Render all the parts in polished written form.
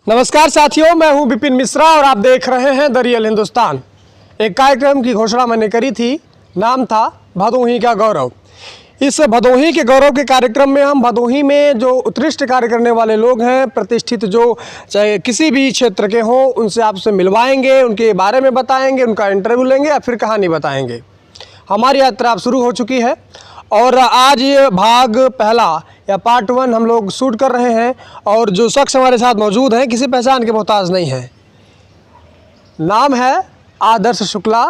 नमस्कार साथियों, मैं हूं विपिन मिश्रा और आप देख रहे हैं द रियल हिंदुस्तान। एक कार्यक्रम की घोषणा मैंने करी थी, नाम था भदोही का गौरव। इस भदोही के गौरव के कार्यक्रम में हम भदोही में जो उत्कृष्ट कार्य करने वाले लोग हैं, प्रतिष्ठित जो चाहे किसी भी क्षेत्र के हों, उनसे आपसे मिलवाएंगे, उनके बारे में बताएंगे, उनका इंटरव्यू लेंगे या फिर कहानी बताएंगे। हमारी यात्रा अब शुरू हो चुकी है और आज ये भाग पहला या पार्ट 1 हम लोग शूट कर रहे हैं। और जो शख्स हमारे साथ मौजूद हैं किसी पहचान के मोहताज नहीं है। नाम है आदर्श शुक्ला,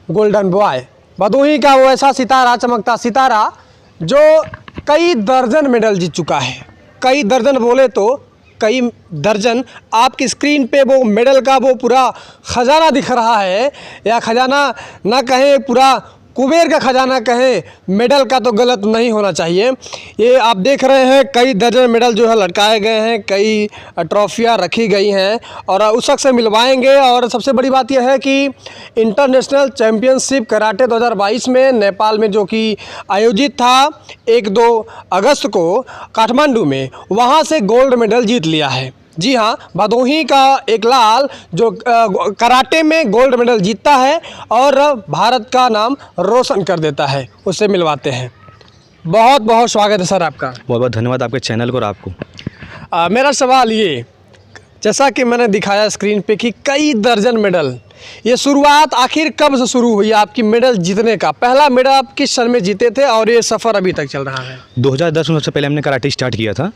गोल्डन बॉय। भदोही का वो ऐसा सितारा, चमकता सितारा जो कई दर्जन मेडल जीत चुका है। कई दर्जन बोले तो कई दर्जन। आपकी स्क्रीन पे वो मेडल का वो पूरा ख़जाना दिख रहा है, या ख़जाना ना कहें, पूरा कुबेर का खजाना कहें, मेडल का तो गलत नहीं होना चाहिए। ये आप देख रहे हैं कई दर्जन मेडल जो है लटकाए गए हैं, कई ट्रॉफियाँ रखी गई हैं और उस शख्स से मिलवाएंगे। और सबसे बड़ी बात यह है कि इंटरनेशनल चैम्पियनशिप कराटे 2022 में नेपाल में जो कि आयोजित था 1-2 अगस्त को काठमांडू में, वहाँ से गोल्ड मेडल जीत लिया है। जी हाँ, भदोही का एक लाल जो कराटे में गोल्ड मेडल जीतता है और भारत का नाम रोशन कर देता है, उससे मिलवाते हैं। बहुत बहुत स्वागत है सर आपका। बहुत बहुत धन्यवाद आपके चैनल को और आपको। मेरा सवाल ये, जैसा कि मैंने दिखाया स्क्रीन पे कि कई दर्जन मेडल, ये शुरुआत आखिर कब से शुरू हुई आपकी मेडल जीतने का? पहला मेडल आप किस सन में जीते थे और ये सफ़र अभी तक चल रहा है? 2010 में सबसे पहले हमने कराटे स्टार्ट किया था।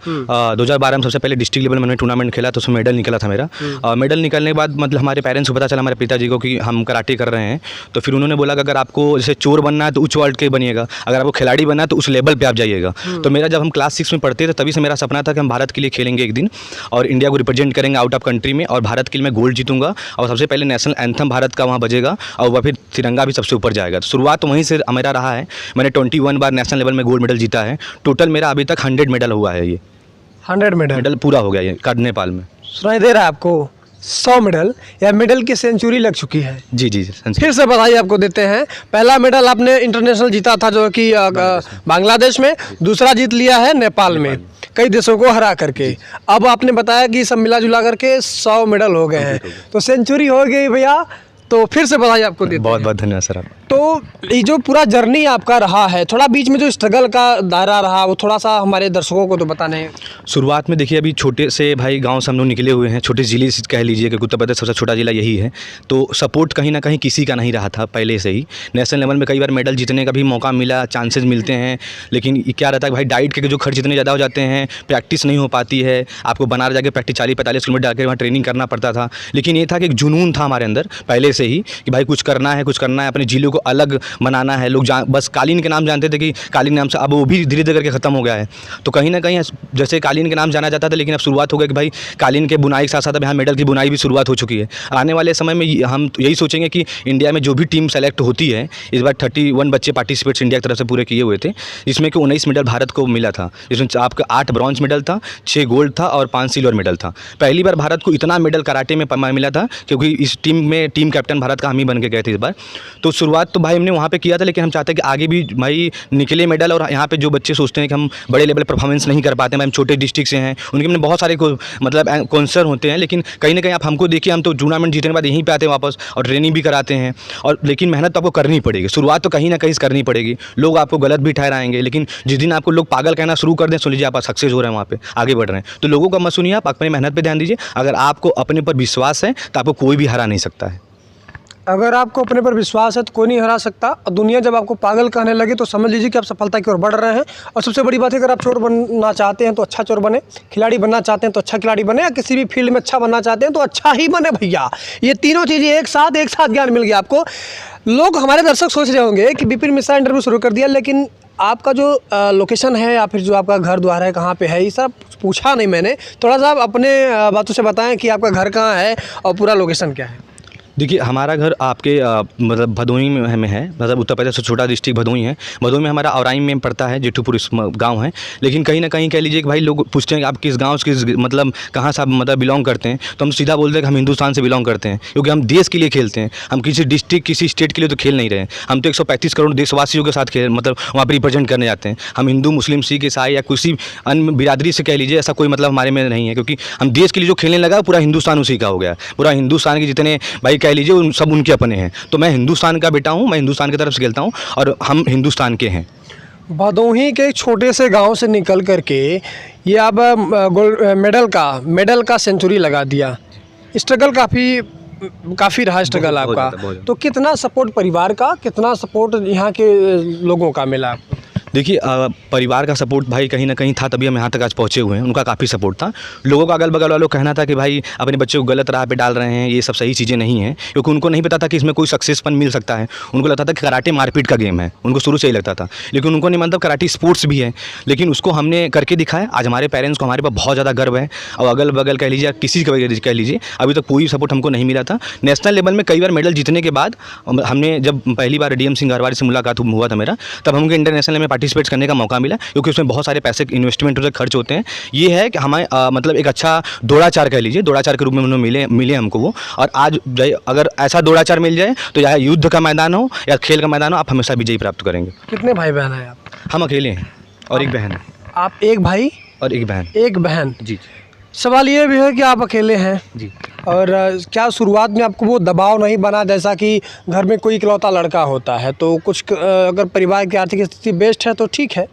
2012 में सबसे पहले डिस्ट्रिक्ट लेवल में मैंने टूर्नामेंट खेला तो उसमें मेडल निकला था मेरा। मेडल निकलने के बाद मतलब हमारे पेरेंट्स को पता चला, हमारे पिताजी को, कि हम कराटे कर रहे हैं। तो फिर उन्होंने बोला कि अगर आपको जैसे चोर बनना है तो उच्च वर्ल्ड के बनिएगा, अगर आपको खिलाड़ी बनना है तो उस लेवल पर आप जाइएगा। तो मेरा जब हम क्लास 6 में पढ़ते थे तभी से मेरा सपना था कि हम भारत के लिए खेलेंगे एक दिन और इंडिया को रिप्रेजेंट करेंगे आउट ऑफ कंट्री में, और भारत के लिए मैं गोल्ड जीतूंगा और सबसे पहले नेशनल एंथम भारत का वहाँ बजेगा और वह फिर तिरंगा भी सबसे ऊपर जाएगा। तो शुरुआत तो वहीं से मेरा रहा है। मैंने 21 बार नेशनल लेवल में गोल्ड मेडल जीता है। टोटल मेरा अभी तक 100 मेडल हुआ है। ये 100 मेडल पूरा हो गया ये नेपाल में। सुनाई दे रहा है आपको? 100 मेडल या मेडल की सेंचुरी लग चुकी है। जी जी। फिर से बधाई आपको देते हैं। पहला मेडल आपने इंटरनेशनल जीता था जो कि बांग्लादेश में, दूसरा जीत लिया है नेपाल में, कई देशों को हरा करके। अब आपने बताया कि सब मिला जुला करके 100 मेडल हो गए हैं, तो सेंचुरी हो गई भैया। तो फिर से बधाई आपको देते हैं। बहुत बहुत धन्यवाद सर आप। तो ये जो पूरा जर्नी आपका रहा है, थोड़ा बीच में जो स्ट्रगल का दायरा रहा वो थोड़ा सा हमारे दर्शकों को तो बताने। शुरुआत में देखिए, अभी छोटे से भाई गांव से हम लोग निकले हुए हैं, छोटे ज़िले से कह लीजिए कि उत्तर प्रदेश सबसे छोटा ज़िला यही है। तो सपोर्ट कहीं ना कहीं किसी का नहीं रहा था पहले से ही। नेशनल लेवल में कई बार मेडल जीतने का भी मौका मिला, चांसेस मिलते हैं, लेकिन क्या रहता है भाई, डाइट के जो खर्च इतने ज़्यादा हो जाते हैं, प्रैक्टिस नहीं हो पाती है। आपको बनारस जाकर प्रैक्टिस 40-45 किलोमीटर जाकर वहाँ ट्रेनिंग करना पड़ता था। लेकिन ये था कि एक जुनून था हमारे अंदर पहले से ही कि भाई कुछ करना है, अपने ज़िले को अलग बनाना है। लोग बस कालीन के नाम जानते थे कि कालीन नाम से, अब वो भी धीरे धीरे करके ख़त्म हो गया है। तो कहीं ना कहीं जैसे कालीन के नाम जाना जाता था, लेकिन अब शुरुआत हो गई कि भाई कालीन के बुनाई के साथ साथ अब यहाँ मेडल की बुनाई भी शुरुआत हो चुकी है। आने वाले समय में हम यही सोचेंगे कि इंडिया में जो भी टीम सेलेक्ट होती है, इस बार 31 बच्चे पार्टिसिपेट्स इंडिया की तरफ से पूरे किए हुए थे, जिसमें कि 19 मेडल भारत को मिला था, जिसमें आपका 8 ब्रॉन्ज मेडल था, 6 गोल्ड था और 5 सिल्वर मेडल था। पहली बार भारत को इतना मेडल कराटे में मिला था, क्योंकि इस टीम में टीम कैप्टन भारत का हम ही बन के गए थे इस बार। तो शुरुआत तो भाई हमने वहाँ पे किया था, लेकिन हम चाहते हैं कि आगे भी भाई निकले मेडल। और यहाँ पे जो बच्चे सोचते हैं कि हम बड़े लेवल परफॉर्मेंस नहीं कर पाते हैं, हम छोटे डिस्ट्रिक्ट से हैं, उनके में बहुत सारे मतलब कॉन्सर्न होते हैं, लेकिन कहीं ना कहीं आप हमको देखिए, हम तो टूर्नामेंट जीतने के बाद यहीं पे आते हैं वापस और ट्रेनिंग भी कराते हैं। और लेकिन मेहनत तो आपको करनी पड़ेगी, शुरुआत तो कहीं ना कहीं करनी पड़ेगी। लोग आपको गलत भी ठहराएंगे, लेकिन जिस दिन आपको लोग पागल कहना शुरू कर दें, सुन लीजिए आप सक्सेस हो रहे हैं, वहाँ पे आगे बढ़ रहे हैं। तो लोगों का मत सुनिए, आप अपनी मेहनत पर ध्यान दीजिए। अगर आपको अपने पर विश्वास है तो आपको कोई भी हरा नहीं सकता है। अगर आपको अपने पर विश्वास है तो कोई नहीं हरा सकता। और दुनिया जब आपको पागल कहने लगे तो समझ लीजिए कि आप सफलता की ओर बढ़ रहे हैं। और सबसे बड़ी बात है, अगर आप चोर बनना चाहते हैं तो अच्छा चोर बने, खिलाड़ी बनना चाहते हैं तो अच्छा खिलाड़ी बने, या किसी भी फील्ड में अच्छा बनना चाहते हैं तो अच्छा ही बने भैया। ये तीनों चीज़ें एक साथ ज्ञान मिल गया आपको। लोग, हमारे दर्शक सोच रहे होंगे कि विपिन मिश्रा इंटरव्यू शुरू कर दिया, लेकिन आपका जो लोकेशन है या फिर जो आपका घर द्वार है कहाँ पे है, ये सब पूछा नहीं मैंने। थोड़ा सा आप अपने बातों से बताएं कि आपका घर कहाँ है और पूरा लोकेशन क्या है। देखिए हमारा घर आपके मतलब भदोही में है, मतलब उत्तर प्रदेश से छोटा डिस्ट्रिक्ट भदोही है। भदोही में हमारा औराई में पड़ता है, जेठूपुर गांव है। लेकिन कहीं ना कहीं कह लीजिए कि भाई लोग पूछते हैं कि आप किस गांव से किस मतलब कहाँ से आप मतलब बिलोंग करते हैं, तो हम सीधा बोलते हैं कि हम हिंदुस्तान से बिलोंग करते हैं, क्योंकि हम देश के लिए खेलते हैं। हम किसी डिस्ट्रिक्ट किसी स्टेट के लिए तो खेल नहीं रहे हैं, हम तो 135 करोड़ देशवासियों के साथ खेल मतलब वहाँ पर रिप्रेजेंट करने जाते हैं। हम हिंदू मुस्लिम सिख ईसाई या किसी अन्य बिरादरी से कह लीजिए, ऐसा कोई मतलब हमारे में नहीं है, क्योंकि हम देश के लिए जो खेलने लगा पूरा हिंदुस्तान उसी का हो गया। पूरा हिंदुस्तान के जितने भाई कह लीजिए उन सब उनके अपने हैं। तो मैं हिंदुस्तान का बेटा हूँ, मैं हिंदुस्तान की तरफ से खेलता हूँ और हम हिंदुस्तान के हैं। भदोही के एक छोटे से गांव से निकल करके ये अब मेडल का सेंचुरी लगा दिया। स्ट्रगल काफ़ी रहा स्ट्रगल बहुत आपका, ज़्यादा, बहुत तो कितना सपोर्ट परिवार का, कितना सपोर्ट यहाँ के लोगों का मिला आपको? देखिए परिवार का सपोर्ट भाई कहीं ना कहीं था, तभी हम यहाँ तक आज पहुँचे हुए हैं। उनका काफ़ी सपोर्ट था। लोगों का अगल बगल वालों का कहना था कि भाई अपने बच्चे को गलत राह पे डाल रहे हैं, ये सब सही चीज़ें नहीं हैं, क्योंकि उनको नहीं पता था कि इसमें कोई सक्सेसपन मिल सकता है। उनको लगता था कि कराटे मारपीट का गेम है, उनको शुरू से ही लगता था। लेकिन उनको नहीं मतलब कराटे स्पोर्ट्स भी है, लेकिन उसको हमने करके दिखाया। आज हमारे पेरेंट्स को हमारे पर बहुत ज़्यादा गर्व है। और अगल बगल कह लीजिए, किसी का कह लीजिए, अभी तक पूरी सपोर्ट हमको नहीं मिला था। नेशनल लेवल में कई बार मेडल जीतने के बाद हमने जब पहली बार डीएम सिंह गरवारे से मुलाकात हुआ था मेरा, तब हमको इंटरनेशनल में पार्टिसिपेट करने का मौका मिला, क्योंकि उसमें बहुत सारे पैसे इन्वेस्टमेंट होते खर्च होते हैं। ये है कि हमें मतलब एक अच्छा दौड़ाचार कह लीजिए, दौड़ाचार के रूप में उन्होंने मिले हमको वो। और आज अगर ऐसा दौड़ाचार मिल जाए तो चाहे युद्ध का मैदान हो या खेल का मैदान हो, आप हमेशा विजयी प्राप्त करेंगे। कितने भाई बहन हैं आप? हम अकेले हैं और एक बहन है। आप एक भाई और एक बहन। एक बहन। जी सवाल ये भी है कि आप अकेले हैं जी। और क्या शुरुआत में आपको वो दबाव नहीं बना, जैसा कि घर में कोई इकलौता लड़का होता है तो कुछ अगर परिवार की आर्थिक स्थिति बेस्ट है तो ठीक है,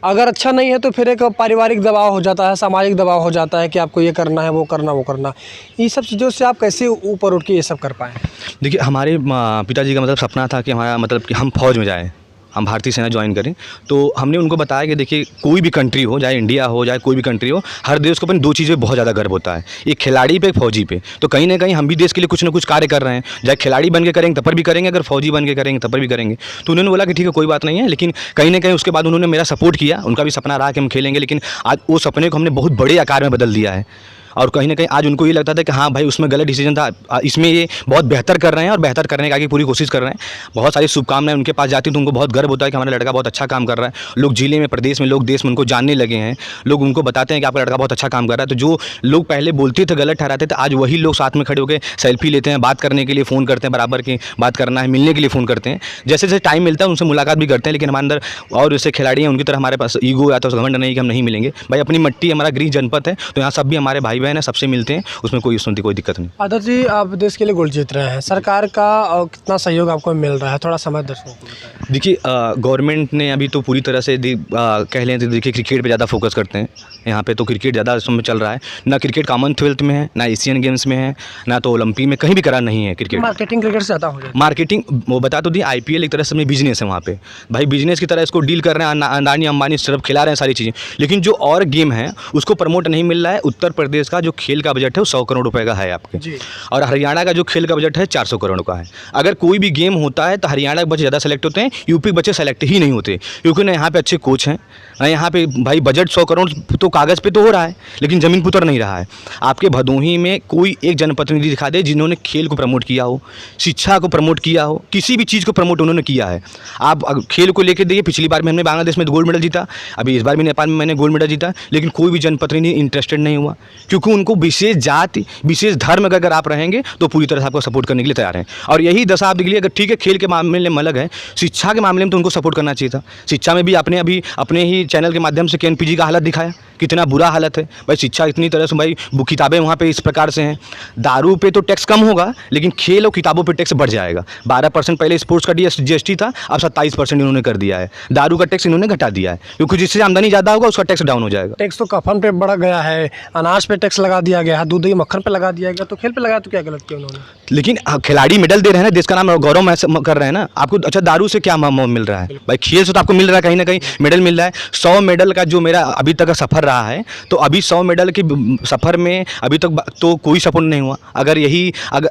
अगर अच्छा नहीं है तो फिर एक पारिवारिक दबाव हो जाता है, सामाजिक दबाव हो जाता है कि आपको ये करना है, वो करना। ये सब चीज़ों से आप कैसे ऊपर उठ के ये सब कर पाएँ? देखिए हमारे पिताजी का मतलब सपना था कि हमारा मतलब कि हम फौज में जाएँ, हम भारतीय सेना ज्वाइन करें। तो हमने उनको बताया कि देखिए कोई भी कंट्री हो, चाहे इंडिया हो चाहे कोई भी कंट्री हो, हर देश को अपनी दो चीज़ें बहुत ज़्यादा गर्व होता है, एक खिलाड़ी पे एक फौजी पे। तो कहीं ना कहीं हम भी देश के लिए कुछ ना कुछ कार्य कर रहे हैं, चाहे खिलाड़ी बन के करेंगे तब पर भी करेंगे, अगर फौजी बन के करेंगे तब पर भी करेंगे। तो उन्होंने बोला कि ठीक है कोई बात नहीं है, लेकिन कहीं ना कहीं उसके बाद उन्होंने मेरा सपोर्ट किया। उनका भी सपना रहा कि हम खेलेंगे, लेकिन आज वो सपने को हमने बहुत बड़े आकार में बदल दिया है। और कहीं ना कहीं आज उनको ये लगता था कि हाँ भाई उसमें गलत डिसीजन था, इसमें ये बहुत बेहतर कर रहे हैं और बेहतर करने की आगे पूरी कोशिश कर रहे हैं। बहुत सारी शुभकामनाएं उनके पास जाती, तो उनको बहुत गर्व होता है कि हमारा लड़का बहुत अच्छा काम कर रहा है। लोग जिले में, प्रदेश में, लोग देश में उनको जानने लगे हैं। लोग उनको बताते हैं कि आपका लड़का बहुत अच्छा काम कर रहा है। तो जो लोग पहले बोलते थे, गलत ठहराते थे, आज वही लोग साथ में खड़े होकर सेल्फी लेते हैं, बात करने के लिए फ़ोन करते हैं, बराबर की बात करना है, मिलने के लिए फ़ोन करते हैं। जैसे जैसे टाइम मिलता है उनसे मुलाकात भी करते हैं। लेकिन हमारे अंदर और जैसे खिलाड़ी हैं उनकी तरह हमारे पास ईगो या तो घमंड नहीं कि हम नहीं मिलेंगे। भाई अपनी मट्टी हमारा गृह जनपद है, तो यहाँ सब भी हमारे भाई बहन हैं, सबसे मिलते हैं, उसमें कोई दिक्कत नहीं। आदर्श जी, आप देश के लिए गोल्ड जीत रहे हैं, सरकार का कितना सहयोग आपको मिल रहा है, थोड़ा समय दर्शकों को बताएं। देखिए गवर्नमेंट ने अभी तो पूरी तरह से कह लें तो देखिए क्रिकेट पे ज़्यादा फोकस करते हैं यहाँ पे। तो क्रिकेट ज़्यादा इस समय चल रहा है। ना क्रिकेट कॉमनवेल्थ में है, ना एशियन गेम्स में है, ना तो ओलंपिक में, कहीं भी करा नहीं है क्रिकेट। मार्केटिंग क्रिकेट से ज़्यादा हो जाती है। मार्केटिंग वो बता तो दी, आईपीएल एक तरह से बिजनेस है वहाँ पे। भाई बिजनेस की तरह इसको डील कर रहे हैं, अदानी अंबानी सिर्फ खिला रहे हैं सारी चीज़ें। लेकिन जो और गेम है उसको प्रमोट नहीं मिल रहा है। उत्तर प्रदेश का जो खेल का बजट है वो 100 करोड़ रुपए का है आपके जी। और हरियाणा का जो खेल का बजट है 400 करोड़ का है। अगर कोई भी गेम होता है तो हरियाणा के बच्चे ज़्यादा सेलेक्ट होते हैं, यूपी के बच्चे सेलेक्ट ही नहीं होते, क्योंकि ना यहाँ पे अच्छे कोच हैं, ना यहाँ पे भाई बजट 100 करोड़ तो कागज़ पे तो हो रहा है लेकिन ज़मीन पुतर नहीं रहा है। आपके भदोही में कोई एक जनप्रतिनिधि दिखा दे जिन्होंने खेल को प्रमोट किया हो, शिक्षा को प्रमोट किया हो, किसी भी चीज़ को प्रमोट उन्होंने किया है। आप खेल को लेकर देखिए, पिछली बार में हमने बांग्लादेश में गोल्ड मेडल जीता, अभी इस बार भी नेपाल में मैंने गोल्ड मेडल जीता, लेकिन कोई भी जनप्रतिनिधि इंटरेस्टेड नहीं हुआ, क्योंकि उनको विशेष जाति विशेष धर्म का अगर आप रहेंगे तो पूरी तरह से आपको सपोर्ट करने के लिए तैयार हैं। और यही दशा आप देख लीजिए, अगर ठीक है खेल के मामले में अलग है, शिक्षा के मामले में तो उनको सपोर्ट करना चाहिए था। शिक्षा में भी आपने अभी अपने ही चैनल के माध्यम से केएनपीजी का हालत दिखाया, कितना बुरा हालत है भाई। शिक्षा इतनी तरह से भाई किताबें वहाँ पे इस प्रकार से हैं। दारू पे तो टैक्स कम होगा, लेकिन खेल और किताबों पे टैक्स बढ़ जाएगा। 12% पहले स्पोर्ट्स का जीएसटी था, अब 27% इन्होंने कर दिया है। दारू का टैक्स इन्होंने घटा दिया है, क्योंकि जिससे आमदनी ज़्यादा होगा उसका टैक्स डाउन हो जाएगा। टैक्स तो कफन पे बढ़ गया है, अनाज पे टैक्स लगा दिया गया है, दूध दही मक्खन पे लगा दिया गया, तो खेल पे लगाया तो क्या गलत किया उन्होंने? लेकिन खिलाड़ी मेडल दे रहे हैं ना, देश का नाम गौरव कर रहे हैं ना। आपको अच्छा दारू से क्या मिल रहा है भाई? खेल से तो आपको मिल रहा है, कहीं ना कहीं मेडल मिल रहा है। 100 मेडल का जो मेरा अभी तक का सफ़र रहा है, तो अभी 100 मेडल के सफ़र में अभी तक तो कोई सपोर्ट नहीं हुआ। अगर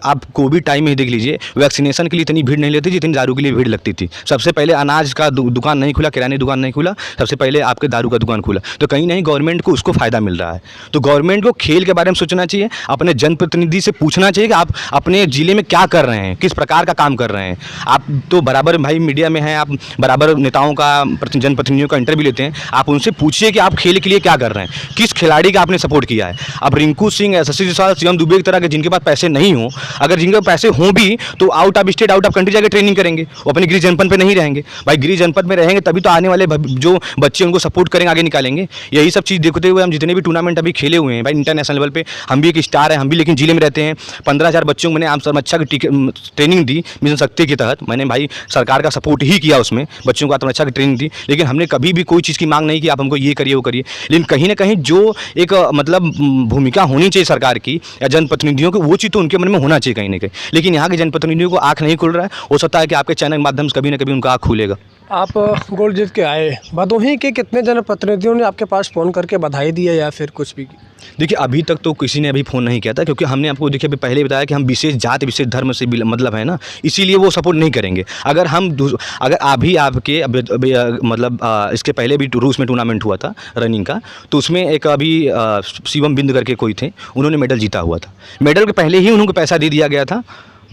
आप कोविड टाइम में ही देख लीजिए, वैक्सीनेशन के लिए इतनी भीड़ नहीं लेती जितनी दारू के लिए भीड़ लगती थी। सबसे पहले अनाज का दुकान नहीं खुला, किराने दुकान नहीं खुला, सबसे पहले आपके दारू का दुकान खुला। तो कहीं नहीं गवर्नमेंट को उसको फ़ायदा मिल रहा है। तो गवर्नमेंट को खेल के बारे में सोचना चाहिए, अपने जनप्रतिनिधि से पूछना चाहिए कि आप अपने ज़िले में क्या कर रहे हैं, किस प्रकार का काम कर रहे हैं। आप तो बराबर भाई मीडिया में हैं, आप बराबर नेताओं का जनप्रतिनिधियों का इंटरव्यू लेते हैं, आप उनसे पूछिए कि आप खेल के लिए क्या कर रहे हैं, किस खिलाड़ी का आपने सपोर्ट किया है। अब रिंकू सिंह, यशस्वी जायसवाल, शिवम दुबे की तरह के जिनके पास पैसे नहीं हों, अगर जिनके पैसे हों भी तो out of state, out of country जाकर ट्रेनिंग करेंगे, वो अपने गृह जनपद पे नहीं रहेंगे। भाई गृह जनपद में रहेंगे तभी तो आने वाले जो बच्चे उनको सपोर्ट करेंगे, आगे निकालेंगे। यही सब चीज़ देखते हुए हम जितने भी टूर्नामेंट अभी खेले हुए हैं भाई इंटरनेशनल लेवल पे, हम भी एक स्टार है, हम भी लेकिन जिले में रहते हैं। 15,000 बच्चों को मैंने आम अच्छा की ट्रेनिंग दी मिशन शक्ति के तहत। मैंने भाई सरकार का सपोर्ट ही किया, उसमें बच्चों को आत्मरक्षा की ट्रेनिंग दी, लेकिन हमने कभी भी कोई चीज़ की मांग नहीं की आप हमको ये करिए वो करिए। लेकिन कहीं ना कहीं जो एक मतलब भूमिका होनी चाहिए सरकार की या जनप्रतिनिधियों की, वो चीज़ तो उनके मन में होना चाहिए कहीं ना कहीं। लेकिन यहाँ के जनप्रतिनिधियों को आँख नहीं खुल रहा है। हो सकता है कि आपके चैनल के माध्यम से कभी ना कभी उनका आँख खुलेगा। आप गोल्ड जीत के आए, भदोही के कितने जनप्रतिनिधियों ने आपके पास फ़ोन करके बधाई दी है या फिर कुछ भी? देखिए अभी तक तो किसी ने अभी फ़ोन नहीं किया था, क्योंकि हमने आपको देखिए अभी पहले बताया कि हम विशेष जाति विशेष धर्म से मतलब है ना, इसीलिए वो सपोर्ट नहीं करेंगे। अगर अभी आपके मतलब इसके पहले भी रूस में टूर्नामेंट हुआ था रनिंग का, तो उसमें एक अभी शिवम बिंद करके कोई थे, उन्होंने मेडल जीता हुआ था। मेडल के पहले ही उनको पैसा दे दिया गया था।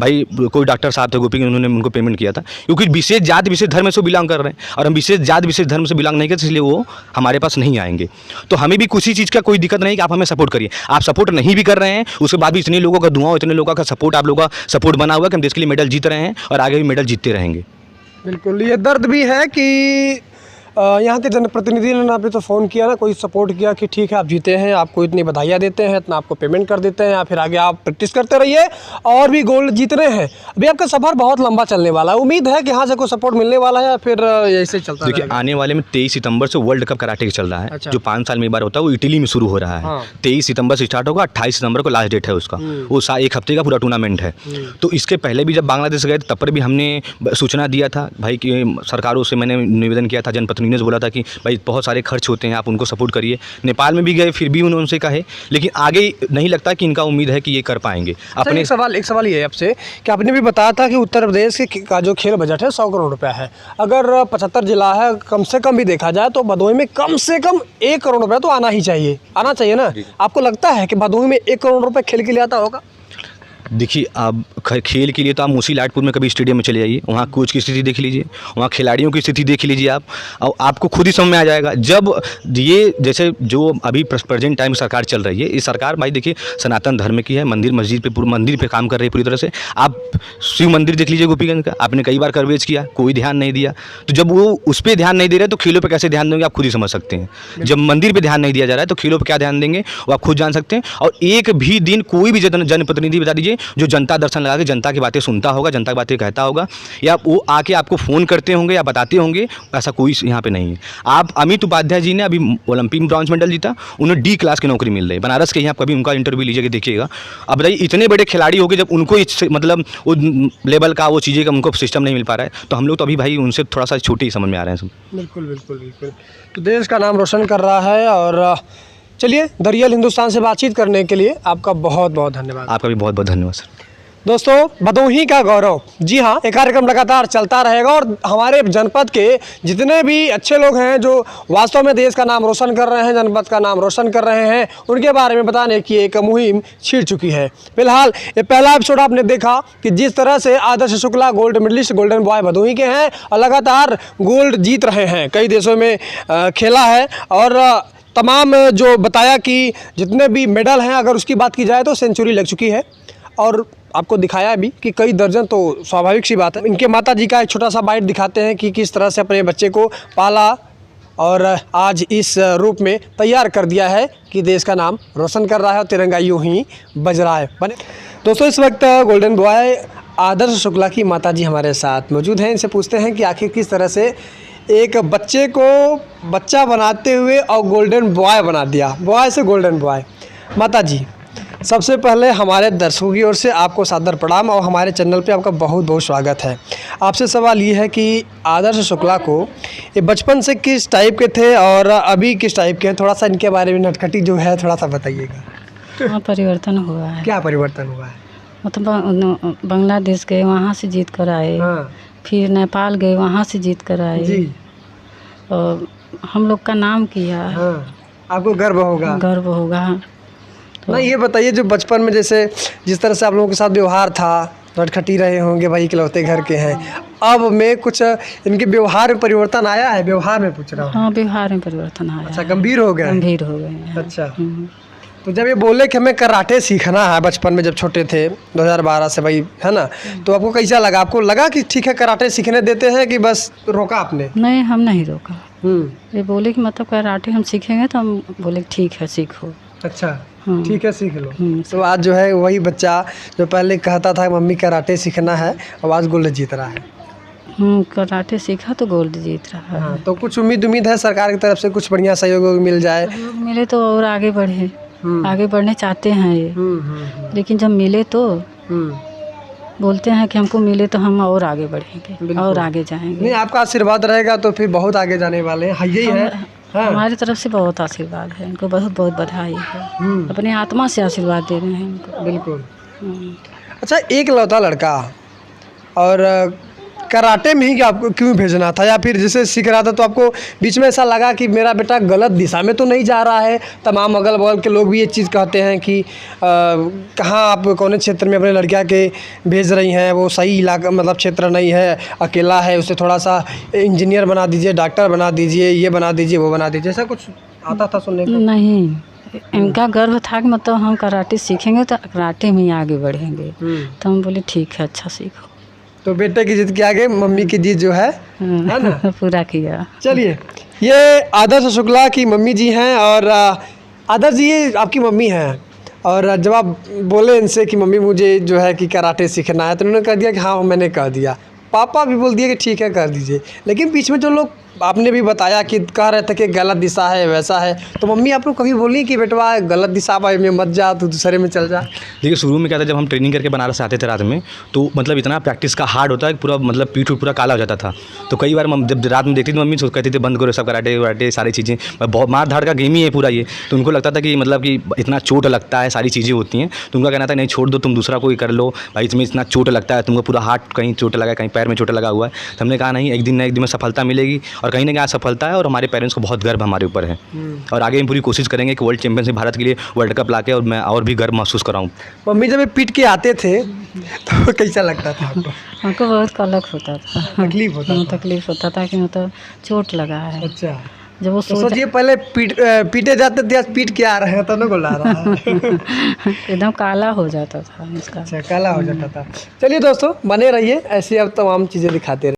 भाई कोई डॉक्टर साहब थे गोपी, उन्होंने उनको पेमेंट किया था, क्योंकि विशेष जाति विशेष धर्म से बिलोंग कर रहे हैं और हम विशेष जाति विशेष धर्म से बिलोंग नहीं करते, इसलिए वो हमारे पास नहीं आएंगे। तो हमें भी किसी चीज़ का कोई दिक्कत नहीं कि आप हमें सपोर्ट करिए। आप सपोर्ट नहीं भी कर रहे हैं, उसके बाद भी इतने लोगों का दुआ, इतने लोगों का सपोर्ट, आप लोगों का सपोर्ट बना हुआ है कि हम देश के लिए मेडल जीत रहे हैं और आगे भी मेडल जीतते रहेंगे। बिल्कुल, ये दर्द भी है कि यहाँ के जनप्रतिनिधि ने ना भी तो फ़ोन किया ना, कोई सपोर्ट किया कि ठीक है आप जीते हैं, आपको इतनी बधाइयाँ देते हैं, इतना आपको पेमेंट कर देते हैं, या फिर आगे आप प्रैक्टिस करते रहिए और भी गोल्ड जीतने हैं। अभी आपका सफ़र बहुत लंबा चलने वाला है, उम्मीद है कि यहाँ से कोई सपोर्ट मिलने वाला है या फिर ऐसे चलता देखिए आने वाले में 23 सितंबर से वर्ल्ड कप कराटे चल रहा है। अच्छा। जो 5 साल में एक बार होता है वो इटली में शुरू हो रहा है। हाँ। 23 सितंबर से स्टार्ट होगा, 28 सितंबर को लास्ट डेट है उसका। वो 1 हफ्ते का पूरा टूर्नामेंट है। तो इसके पहले भी जब बांग्लादेश गए तब पर भी हमने सूचना दिया था भाई कि सरकारों से मैंने निवेदन किया था, जनप्रतिनिधियों से बोला था कि भाई बहुत सारे खर्च होते हैं, आप उनको सपोर्ट करिए। नेपाल में भी गए, फिर भी उन्होंने उनसे कहे, लेकिन आगे नहीं लगता कि इनका उम्मीद है कि ये कर पाएंगे। अपने एक सवाल ये है आपसे कि आपने भी बताया था कि उत्तर प्रदेश का जो खेल बजट है 100 करोड़ रुपया है। अगर 75 जिला है, कम से कम भी देखा जाए तो भदोही में कम से कम 1 करोड़ रुपया तो आना चाहिए ना। आपको लगता है कि भदोही में 1 करोड़ रुपये खेल के लिए आता होगा? देखिए आप खेल के लिए तो आप मूसी लाटपुर में कभी स्टेडियम में चले जाइए, वहाँ कोच की स्थिति देख लीजिए, वहाँ खिलाड़ियों की स्थिति देख लीजिए आप, और आपको खुद ही समझ में आ जाएगा। जब ये जैसे जो अभी प्रेजेंट टाइम सरकार चल रही है, ये सरकार भाई देखिए सनातन धर्म की है, मंदिर मस्जिद पे मंदिर पे काम कर रही है पूरी तरह से। आप शिव मंदिर देख लीजिए गोपीगंज का, आपने कई बार कवरेज किया, कोई ध्यान नहीं दिया। तो जब वो उस पर ध्यान नहीं दे रहे तो खेलों पर कैसे ध्यान देंगे आप खुद ही समझ सकते हैं। जब मंदिर पर ध्यान नहीं दिया जा रहा है तो खेलों पर क्या ध्यान देंगे वो आप खुद जान सकते हैं। और एक भी दिन कोई भी जनप्रतिनिधि बता दीजिए जो जनता दर्शन लगा के जनता की बातें सुनता होगा, जनता की बातें कहता होगा, या वो आके आपको फ़ोन करते होंगे या बताते होंगे, ऐसा कोई यहाँ पे नहीं है। आप अमित उपाध्याय जी ने अभी ओलंपिक में ब्रॉन्ज मेडल जीता, उन्हें डी क्लास की नौकरी मिल रही है बनारस के। यहाँ कभी उनका इंटरव्यू लीजिएगा देखिएगा। अब बताइए इतने बड़े खिलाड़ी हो गए, जब उनको मतलब वो लेवल का वो चीज़ें का उनको सिस्टम नहीं मिल पा रहा है, तो हम लोग तो अभी भाई उनसे थोड़ा सा छोटे ही समझ में आ रहे हैं सब। बिल्कुल। तो देश का नाम रोशन कर रहा है। और चलिए, द रियल हिंदुस्तान से बातचीत करने के लिए आपका बहुत बहुत धन्यवाद। आपका भी बहुत बहुत धन्यवाद सर। दोस्तों, भदोही का गौरव, जी हाँ, ये कार्यक्रम लगातार चलता रहेगा और हमारे जनपद के जितने भी अच्छे लोग हैं जो वास्तव में देश का नाम रोशन कर रहे हैं, जनपद का नाम रोशन कर रहे हैं, उनके बारे में बताने की एक मुहिम छिड़ चुकी है। फिलहाल ये पहला एपिसोड आपने देखा कि जिस तरह से Adarsh Shukla gold medalist golden boy Bhadohi के हैं और लगातार गोल्ड जीत रहे हैं, कई देशों में खेला है। और तमाम जो बताया कि जितने भी मेडल हैं, अगर उसकी बात की जाए तो सेंचुरी लग चुकी है। और आपको दिखाया भी कि कई दर्जन, तो स्वाभाविक सी बात है। इनके माताजी का एक छोटा सा बाइट दिखाते हैं कि किस तरह से अपने बच्चे को पाला और आज इस रूप में तैयार कर दिया है कि देश का नाम रोशन कर रहा है और तिरंगा यूं ही बज रहा है। बने दोस्तों, इस वक्त गोल्डन बॉय आदर्श शुक्ला की माताजी हमारे साथ मौजूद हैं। इनसे पूछते हैं कि आखिर किस तरह से एक बच्चे को बच्चा बनाते हुए और गोल्डन बॉय बना दिया, बॉय से गोल्डन बॉय। माताजी, सबसे पहले हमारे दर्शकों की ओर से आपको सादर प्रणाम और हमारे चैनल पे आपका बहुत बहुत स्वागत है। आपसे सवाल ये है कि आदर्श शुक्ला को ये बचपन से किस टाइप के थे और अभी किस टाइप के हैं, थोड़ा सा इनके बारे में नटखटी जो है थोड़ा सा बताइएगा। हाँ, परिवर्तन हुआ है। क्या परिवर्तन हुआ है? मतलब बांग्लादेश गए, वहाँ से जीत कर आए। हाँ। फिर नेपाल गए, वहाँ से जीत कर आए जी। और हम लोग का नाम किया। हाँ। आपको गर्व होगा? गर्व होगा। ना ये बताइए, जो बचपन में जैसे जिस तरह से आप लोगों के साथ व्यवहार था, नटखटी रहे होंगे, भाई इकलौते घर के हैं, अब में कुछ इनके व्यवहार में परिवर्तन आया है? व्यवहार में पूछ रहा हूँ। हाँ, व्यवहार में परिवर्तन आया अच्छा, है। गंभीर हो गया है? गंभीर हो गए हैं। अच्छा, तो जब ये बोले कि हमें कराटे सीखना है बचपन में जब छोटे थे 2012 से भाई, है ना, तो आपको कैसा लगा? आपको लगा कि ठीक है कराटे सीखने देते हैं, कि बस रोका आपने? नहीं, हम नहीं रोका। ये बोले कि मतलब कराटे हम सीखेंगे, तो हम बोले ठीक है सीखो। अच्छा, हाँ। ठीक है सीख लो। हम्म। तो आज जो है वही बच्चा जो पहले कहता था मम्मी कराटे सीखना है, अब आज गोल्ड जीत रहा है। कराटे सीखा तो गोल्ड जीत रहा है। हाँ, तो कुछ उम्मीद है सरकार की तरफ से कुछ बढ़िया सहयोग मिल जाए? सहयोग मिले तो और आगे बढ़े। आगे बढ़ने चाहते हैं ये, लेकिन जब मिले तो बोलते हैं कि हमको मिले तो हम और आगे बढ़ेंगे और आगे जाएंगे। नहीं, आपका आशीर्वाद रहेगा तो फिर बहुत आगे जाने वाले हैं, यही है। हाँ। हमारी तरफ से बहुत आशीर्वाद है, इनको बहुत बहुत बधाई है। अपनी आत्मा से आशीर्वाद दे रहे हैं इनको। बिल्कुल। अच्छा, एक लौता लड़का और कराटे में ही आपको क्यों भेजना था, या फिर जैसे सीख रहा था तो आपको बीच में ऐसा लगा कि मेरा बेटा गलत दिशा में तो नहीं जा रहा है? तमाम अगल बगल के लोग भी ये चीज़ कहते हैं कि कहाँ आप कौन क्षेत्र में अपने लड़कियाँ के भेज रही हैं, वो सही इलाका मतलब क्षेत्र नहीं है, अकेला है, उसे थोड़ा सा इंजीनियर बना दीजिए, डॉक्टर बना दीजिए, ये बना दीजिए, वो बना दीजिए, ऐसा कुछ आता था सुनने को? नहीं, इनका गर्व था कि मतलब हम कराटे सीखेंगे तो कराटे में ही आगे बढ़ेंगे। तो हम बोले ठीक है, अच्छा सीखो। तो बेटे की जिद के आगे मम्मी की जिद जो है ना, पूरा किया। चलिए, ये आदर्श शुक्ला की मम्मी जी हैं, और आदर्श जी ये आपकी मम्मी हैं, और जब आप बोले इनसे कि मम्मी मुझे जो है कि कराटे सीखना है, तो उन्होंने कह दिया कि हाँ मैंने कह दिया। पापा भी बोल दिए कि ठीक है कर दीजिए, लेकिन बीच में जो लोग आपने भी बताया कि कह रहे थे कि गलत दिशा है, वैसा है, तो मम्मी आप लोग कभी बोली कि बेटवा गलत दिशा में मत जा, तो दूसरे में चल जा? देखिए, शुरू में क्या था, जब हम ट्रेनिंग करके बनारस आते थे रात में, तो मतलब इतना प्रैक्टिस का हार्ड होता है कि पूरा मतलब पीठ पूरा काला हो जाता था। तो कई बार जब रात में देखती थी मम्मी, तो कहती थी बंद करो सब कराटे वराटे सारी चीज़ें, बहुत मार धाड़ का गेम ही है पूरा ये। तो उनको लगता था कि मतलब कि इतना चोट लगता है, सारी चीज़ें होती हैं, तो उनका कहना था नहीं छोड़ दो, तुम दूसरा कोई कर लो भाई, इसमें इतना चोट लगता है, तुमको पूरा हाथ कहीं चोट लगा है, कहीं पैर में चोट लगा हुआ है। तो हमने कहा नहीं, एक दिन ना एक दिन में सफलता मिलेगी, और कहीं ना कहीं सफलता है, और हमारे पेरेंट्स को बहुत गर्व हमारे ऊपर है, और आगे हम पूरी कोशिश करेंगे कि वर्ल्ड चैंपियनशिप भारत के लिए वर्ल्ड कप लाके और मैं और भी गर्व महसूस कराऊँ। मम्मी जब पीट के आते थे तो कैसा लगता था आपको? हमको बहुत कलक होता था, तकलीफ होता था? तकलीफ होता था कि मतलब चोट लगा है। अच्छा, जब वो तो सोचिए पहले पीटे जाते थे, आज पीट के आ रहे हैं तो ना गुला रहा है। एकदम काला हो जाता था इसका। अच्छा, काला हो जाता था। चलिए दोस्तों, बने रहिए, ऐसी अब तमाम चीज़ें दिखाते रहिए।